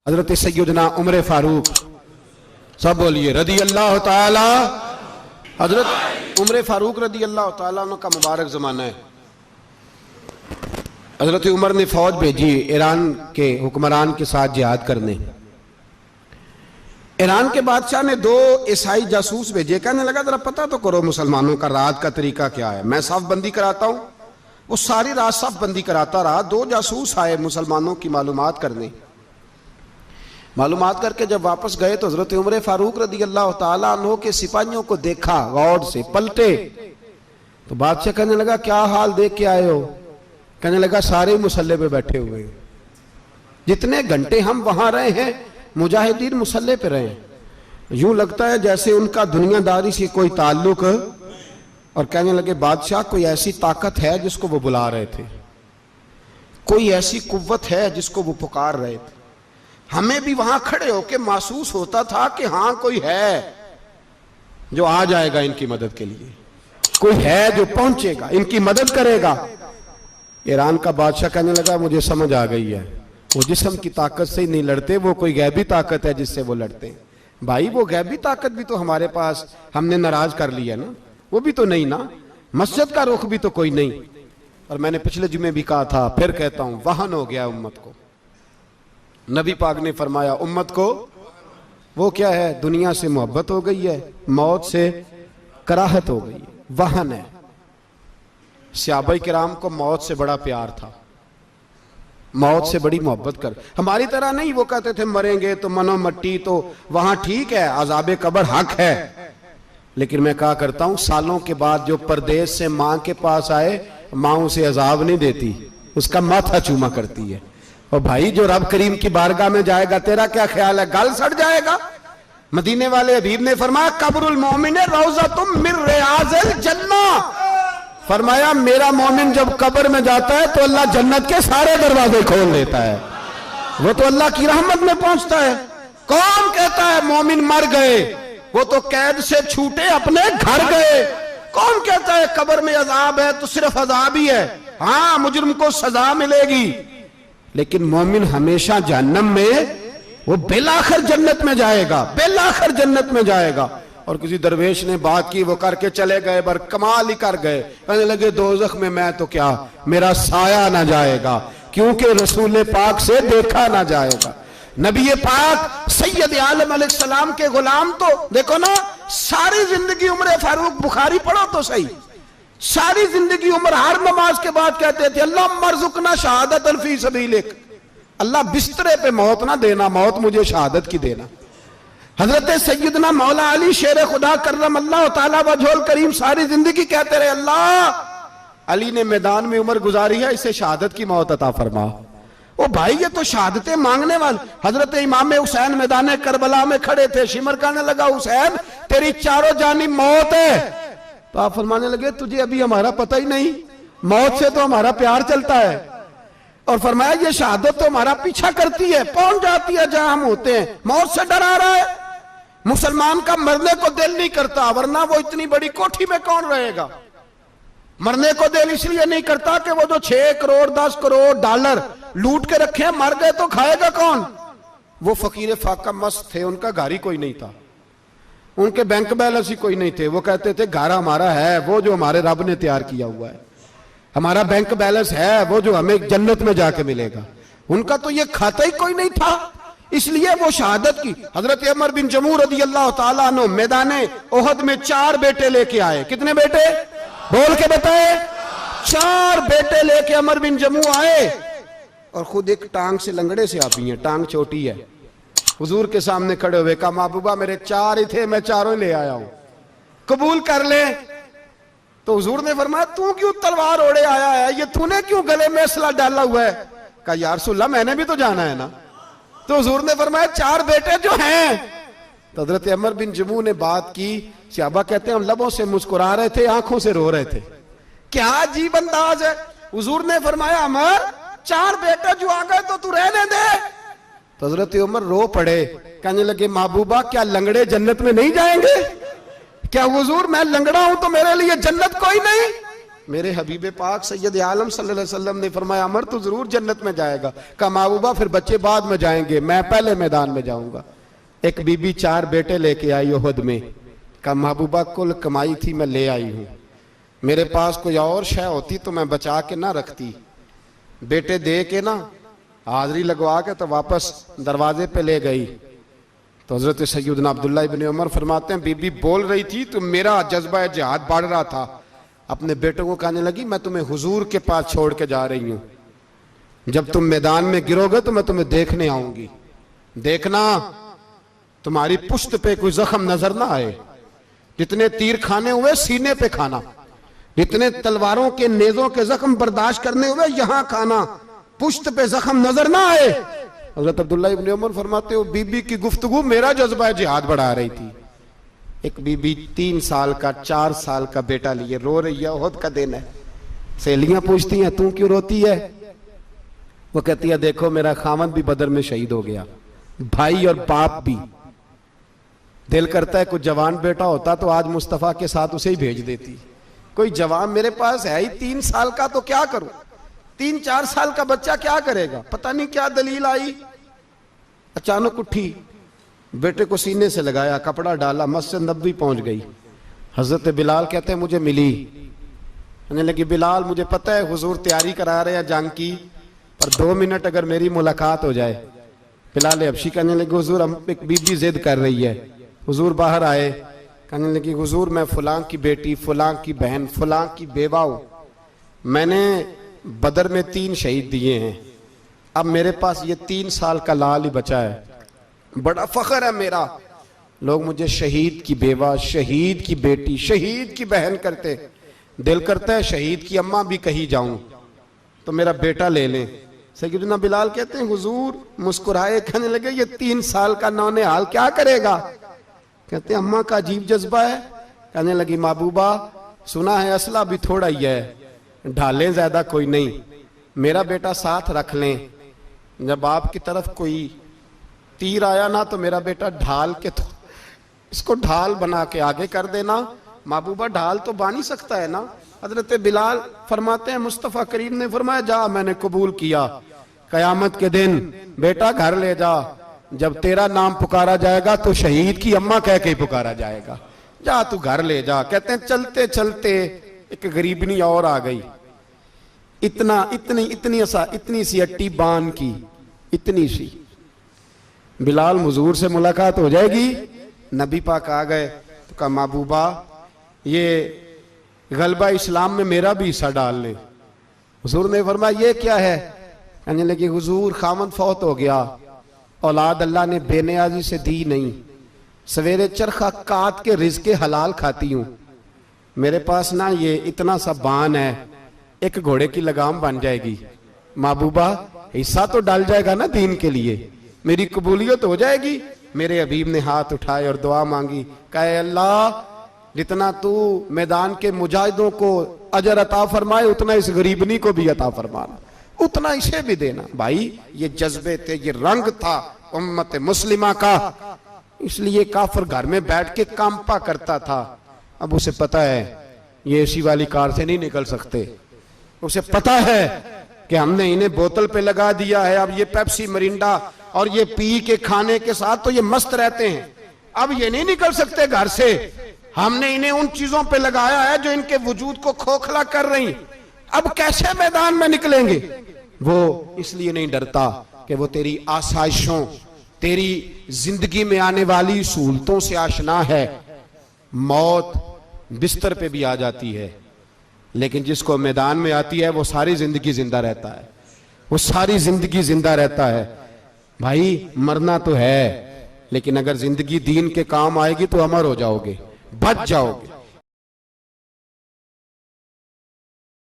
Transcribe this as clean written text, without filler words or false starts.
हजरत सैयदना उमर फारूक, सब बोलिए रदी अल्लाह ताला। हजरत उमर फारूक रदी अल्लाह ताला अन्हु का मुबारक ज़माना है। हजरत उमर ने फौज भेजी ईरान के हुक्मरान के साथ जिहाद करने। ईरान के बादशाह ने 2 ईसाई जासूस भेजे, कहने लगा जरा पता तो करो मुसलमानों का रात का तरीका क्या है, मैं साफ बंदी कराता हूं। वो सारी रात साफ बंदी कराता रहा। 2 जासूस आए मुसलमानों की मालूमात करने। मालूमात करके जब वापस गए तो हजरत उमर फारूक रदी अल्लाह ताला अन्हु के सिपाहियों को देखा, गौर से पलटे तो बादशाह कहने लगा क्या हाल देख के आए हो? कहने लगा सारे मुसल्ले पे बैठे हुए, जितने घंटे हम वहां रहे हैं मुजाहिदीन मुसल्ले पे रहे, यूं लगता है जैसे उनका दुनियादारी से कोई ताल्लुक। और कहने लगे बादशाह कोई ऐसी ताकत है जिसको वो बुला रहे थे, कोई ऐसी कुव्वत है जिसको वो पुकार रहे थे। हमें भी वहां खड़े होकर महसूस होता था कि हां कोई है जो आ जाएगा इनकी मदद के लिए, कोई है जो पहुंचेगा इनकी मदद करेगा। ईरान का बादशाह कहने लगा मुझे समझ आ गई है, वो जिस्म की ताकत से ही नहीं लड़ते, वो कोई गैबी ताकत है जिससे वो लड़ते हैं। भाई वो गैबी ताकत भी तो हमारे पास हमने नाराज कर लिया ना, वो भी तो नहीं ना, मस्जिद का रुख भी तो कोई नहीं। और मैंने पिछले जुमे भी कहा था, फिर कहता हूं, वहन हो गया उम्मत को। नबी पाक ने फरमाया उम्मत को वो क्या है, दुनिया से मोहब्बत हो गई है, मौत से कराहत हो गई है, वहन है। सहाबा किराम को मौत से बड़ा प्यार था, मौत से बड़ी मोहब्बत कर। हमारी तरह नहीं, वो कहते थे मरेंगे तो मनो मट्टी, तो वहां ठीक है अज़ाबे कब्र हक है। लेकिन मैं कहा करता हूं सालों के बाद जो परदेश से मां के पास आए, मां उसे अजाब नहीं देती, उसका माथा चूमा करती है। और भाई जो रब करीम की बारगाह में जाएगा तेरा क्या ख्याल है, गल सड़ जाएगा। मदीने वाले हबीब ने फरमाया कब्रुल मोमिन रौज़तुम मिन रियाज़िल जन्ना, फरमाया मेरा मोमिन जब कब्र में जाता है तो अल्लाह जन्नत के सारे दरवाजे खोल देता है, वो तो अल्लाह की रहमत में पहुंचता है। कौन कहता है मोमिन मर गए, वो तो कैद से छूटे अपने घर गए। कौन कहता है कब्र में अजाब है तो सिर्फ अजाब ही है, हाँ मुजरिम को सजा मिलेगी, लेकिन मोमिन हमेशा जहन्नम में, वो बेलाखिर जन्नत में जाएगा, बेलाखिर जन्नत में जाएगा। और किसी दरवेश ने बात की, वो करके चले गए, बर कमाल ही कर गए, कहने लगे दोज़ख में मैं तो क्या, मेरा साया ना जाएगा, क्योंकि रसूल पाक से देखा ना जाएगा। नबी पाक सैयद आलम अलैहिस्सलाम के गुलाम तो देखो ना, सारी जिंदगी उमर फारूक, बुखारी पढ़ो तो सही, सारी जिंदगी उम्र हर नमाज के बाद कहते थे अल्लाह मरजुकना शहादतन फी सबीलिक, अल्लाह बिस्तरे पे मौत ना देना, मौत मुझे शहादत की देना। हजरत सैयदना मौला अली शेर खुदा करम अल्लाह ताला वजहुल करीम सारी जिंदगी कहते रहे अल्लाह अली ने मैदान में उम्र गुजारी है, इसे शहादत की मौत अता फरमा। ओ भाई ये तो शहादतें मांगने वाले। हजरत इमाम हुसैन मैदान करबला में खड़े थे, शिमर कहने लगा हुसैन तेरी चारों जानिब मौत है, तो आप फरमाने लगे तुझे अभी हमारा पता ही नहीं, मौत से तो हमारा प्यार चलता है। और फरमाया ये शहादत तो हमारा पीछा करती है, पहुंच जाती है जहां हम होते हैं, मौत से डरा रहा है। मुसलमान का मरने को दिल नहीं करता, वरना वो इतनी बड़ी कोठी में कौन रहेगा। मरने को दिल इसलिए नहीं करता कि वो जो 6 करोड़ 10 करोड़ डॉलर लूट के रखे, मर गए तो खाएगा कौन। वो फकीर फाका मस्त थे, उनका घर ही कोई नहीं था, उनके बैंक बैलेंस ही कोई नहीं थे। वो कहते थे घर हमारा है वो जो हमारे रब ने तैयार किया हुआ है, हमारा बैंक बैलेंस है वो जो हमें जन्नत में जाके मिलेगा। उनका तो ये खाता ही कोई नहीं था, इसलिए वो शहादत की। हजरत उमर बिन जमू रदी अल्लाह ताला अन्हु मैदाने ओहद में 4 बेटे लेके आए। कितने बेटे बोल के बताए? 4 बेटे लेके उमर बिन जमू आए, और खुद एक टांग से लंगड़े से आप ही हैं, टांग छोटी है। हुजूर के सामने खड़े हुए कहा महबूबा मेरे 4 ही थे, मैं 4 ले आया हूं, कबूल कर ले। तो हुजूर ने फरमाया तू क्यों तलवार ओढ़े आया है, ये तूने क्यों गले में असला डाला हुआ है? कहा या रसूलल्लाह मैंने भी तो जाना है ना। तो हुजूर ने फरमाया 4 बेटे जो हैं। तो हजरत उमर बिन जमू ने बात की, सहाबा कहते हैं हम लबों से मुस्कुरा रहे थे, आंखों से रो रहे थे, क्या अजीब अंदाज है। हुजूर ने फरमाया उमर 4 बेटे जो आ गए तो तू रहने दे। तो हजरत उमर रो पड़े, कहने लगे महबूबा क्या लंगड़े जन्नत में नहीं जाएंगे? क्या हुजूर मैं लंगड़ा हूं तो मेरे लिए जन्नत कोई नहीं? मेरे हबीब पाक सैयद आलम सल्लल्लाहु अलैहि वसल्लम ने फरमाया अमर तो जरूर जन्नत में जाएगा। कहा महबूबा फिर बच्चे बाद में जाएंगे, मैं पहले मैदान में जाऊंगा। एक बीबी 4 बेटे लेके आई उहद में। कहा महबूबा कुल कमाई थी मैं ले आई हूं, मेरे पास कोई और शय होती तो मैं बचा के ना रखती। बेटे दे के ना हाजिरी लगवा के तो वापस दरवाजे पे ले गई। तो हजरत सैयदना अब्दुल्ला इब्न उमर फरमाते हैं बीबी बोल रही थी तो मेरा जज्बा जिहाद बढ़ रहा था। अपने बेटों को कहने लगी मैं तुम्हें हुजूर के पास छोड़ के जा रही हूं, जब तुम मैदान में गिरोगे तो मैं तुम्हें देखने आऊंगी, देखना तुम्हारी पुश्त पे कोई जख्म नजर ना आए। जितने तीर खाने हुए सीने पे खाना, जितने तलवारों के नेजों के जख्म बर्दाश्त करने हुए यहां खाना, पुश्त पे जख्म नजर ना आए। हजरत अब्दुल्ला इब्न उमर फरमाते हो बीबी की गुफ्तगू मेरा जज्बा जिहाद बढ़ा रही थी। एक बीबी 3 साल का 4 साल का बेटा लिए रो रही है, ओहद का दिन है। सहेलियां पूछती हैं तू क्यों रोती है? वो कहती है देखो मेरा खामद भी बदर में शहीद हो गया, भाई और बाप भी। दिल करता है कोई जवान बेटा होता तो आज मुस्तफा के साथ उसे ही भेज देती। कोई जवान मेरे पास है ही 3 साल का तो क्या करूं, 3-4 साल का बच्चा क्या करेगा? पता नहीं क्या दलील आई, अचानक उठी, बेटे को सीने से लगाया, कपड़ा डाला, मस्जिद नबवी पहुंच गई। हजरत बिलाल कहते हैं मुझे मिली, कहने लगी बिलाल मुझे पता है हुजूर तैयारी करा रहे हैं जंग की, पर 2 मिनट अगर मेरी मुलाकात हो जाए। बिलाल हबशी कहने लगे हुजूर हम एक बीबी जिद कर रही है। हुजूर बाहर आए, कहने लगी हुजूर मैं फलां की बेटी, फलां की बहन, फलां की बेवा हूं, मैंने बदर में 3 शहीद दिए हैं, अब मेरे पास ये 3 साल का लाल ही बचा है, बड़ा फख्र है मेरा। लोग मुझे शहीद की बेवा, शहीद की बेटी, शहीद की बहन करते, दिल करता है शहीद की अम्मा भी कहीं जाऊं तो मेरा बेटा ले लें। सैयदना बिलाल कहते हैं हुजूर मुस्कुराए, कहने लगे ये 3 साल का नौनिहाल क्या करेगा? कहते हैं अम्मा का अजीब जज्बा है। कहने लगी महबूबा सुना है असला भी थोड़ा ही है, ढालें ज्यादा कोई नहीं, मेरा बेटा साथ रख लें, जब आपकी तरफ कोई तीर आया ना तो मेरा बेटा ढाल के तो इसको ढाल बना के आगे कर देना। महबूबा ढाल तो बन ही सकता है ना। हजरत बिलाल फरमाते हैं मुस्तफ़ा करीम ने फरमाया जा मैंने कबूल किया, कयामत के दिन बेटा घर ले जा, जब तेरा नाम पुकारा जाएगा तो शहीद की अम्मा कह के पुकारा जाएगा, जा तू घर ले जा। कहते हैं चलते चलते एक गरीबनी और आ गई, इतनी सी अट्टी बान की, इतनी सी। बिलाल हुजूर से मुलाकात हो जाएगी, नबी पाक आ गए तो कहा महबूबा ये गलबा इस्लाम में मेरा भी हिस्सा डाल ले। हुजूर ने फरमाया ये क्या है? कहने लगी हुजूर खामद फौत हो गया, औलाद अल्लाह ने बेनियाजी से दी नहीं, सवेरे चरखा काट के रिज़्क़ हलाल खाती हूं, मेरे पास ना ये इतना सा बान है, एक घोड़े की लगाम बन जाएगी, महबूबा हिस्सा तो डाल जाएगा ना दीन के लिए, मेरी कबूलियत हो जाएगी। मेरे हबीब ने हाथ उठाए और दुआ मांगी, कहे अल्लाह जितना तू मैदान के मुजाहिदों को अजर अता फरमाए उतना इस गरीबनी को भी अता फरमाना, उतना इसे भी देना। भाई ये जज्बे थे, ये रंग था उम्मत मुस्लिमा का, इसलिए काफिर घर में बैठ के कांपा करता था। अब उसे पता है ये एसी वाली कार से नहीं निकल सकते, उसे पता है कि हमने इन्हें बोतल पे लगा दिया है, अब ये पेप्सी मरिंडा और ये पी के खाने के साथ तो ये मस्त रहते हैं, अब ये नहीं निकल सकते घर से, हमने इन्हें उन चीजों पे लगाया है जो इनके वजूद को खोखला कर रही, अब कैसे मैदान में निकलेंगे? वो इसलिए नहीं डरता कि वो तेरी आसाइशों, तेरी जिंदगी में आने वाली सहूलतों से आशना है। मौत बिस्तर पे भी आ जाती है, लेकिन जिसको मैदान में आती है वो सारी जिंदगी जिंदा रहता है, वो सारी जिंदगी जिंदा रहता है। भाई मरना तो है, लेकिन अगर जिंदगी दीन के काम आएगी तो अमर हो जाओगे, बच जाओगे।